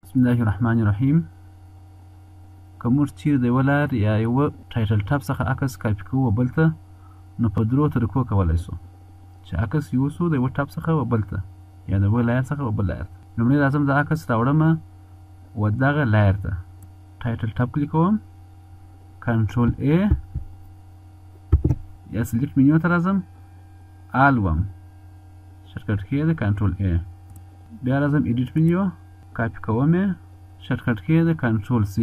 بسم الله الرحمن الرحیم. که موږ چیرې د یوه لار یا یوه ټایټل ټاپ څخه عکس کاپي کوو بل ته، نو په درو طریقو کولی سو چې عکس یوسو د یوه ټاپ څخه و بل ته، یا د یوه لایر څخه و بل لایر ته. لومړی راځم د عکس راوړمه و دغه لایر ته ټایټل ټاپ کلیک کوم، کنټرول A یا سلیکټ منیو ته راځم، آل وم شرکټ کې د کنټرول A، بیا راځم ایډیټ منیو، کاپي کوم یې، شرکټ کې د کنټرول C.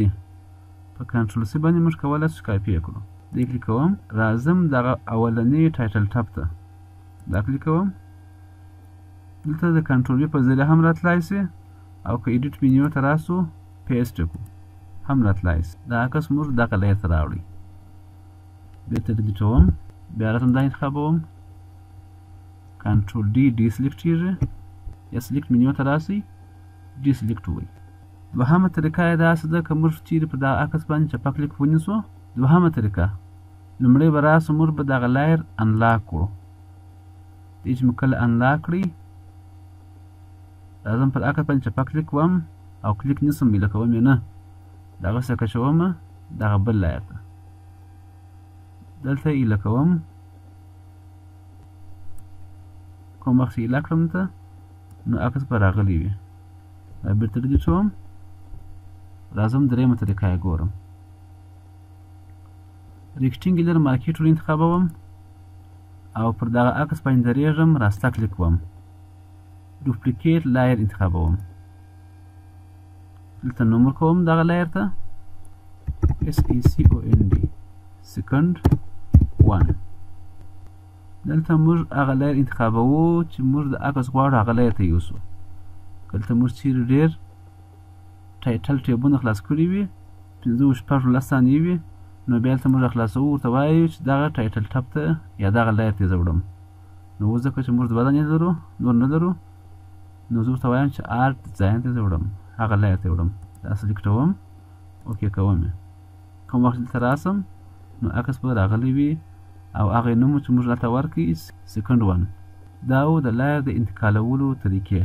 په کنټرول C باندې موږ کولی شو کاپي یې کړو. دې کلیک کوم، راځم دغه اولنی ټایټل ټاپ ته دا کلیک کوم. دلته د کنټرول B په ذریعه هم راتلای سي، او که ایډیټ منیو ته راسو پیسټ کړو هم راتلای سي. دا عکس موږ دغه لایر ته راوړي. بیرته ډیلیټوم، بیا راځم دا انتخابوم، کنټرول D ډي سلیکټ کېږي، یا سلیکټ منیو ته راسئ ډي سلیکټ ووایي. دوهمه طریقه یې داسې ده، که موږ چیرې په دغه عکس باندې چپه کلیک ونیسو، دوهمه طریقه لومړی به راسو موږ به دغه لایر انلاک کړو. دې چې مو کله انلاک کړئ راځم پر عکس باندې چپه کلیک کوم، او کلیک نیسم ایله کوم یې نه، دغسې کشومه دغه بل لایر ته، دلته ایله کوم، کوم وخت چې ایله کړم ته نو عکس به راغلی وي. دا بیرته ډیلیټوم، راځم درېیمه طریقه یې ګورم. ریکټینګلر مارکې ټول انتخابوم، او پر دغه عکس باندې درېږم، راسته کلیک کوم، ډوپلیکیټ لایر انتخابوم، دلته نوم ورکوم دغه لایر ته SECOND سیکنډ 1. دلته موږ هغه لایر انتخابوو چې موږ د عکس غواړو هغه لایر ته یوسو. دلته موږ چیرې ډېر ټایټل ټیبونه خلاص کړي وي، 15-16 ثانیې وي، نو بیا هلته موږ خلاصوو، ورته وایو چې دغه ټایټل ټاپ ته یا دغه لایر ته یې زه وړم. نو اوس ځکه چې موږ دوه دانې لرو نور نه لرو، نو زه ورته وایم چې آرت ډیزاین ته یې زه وړم، هغه لایر ته یې وړم. دا سلیکټوم، اوکې کوم یې. کوم وخت دلته راسم نو عکس به راغلی وي، او هغه نوم چې موږ راته ورکړي سیکنډ 1. دا و د لایر د انتقالولو طریقې.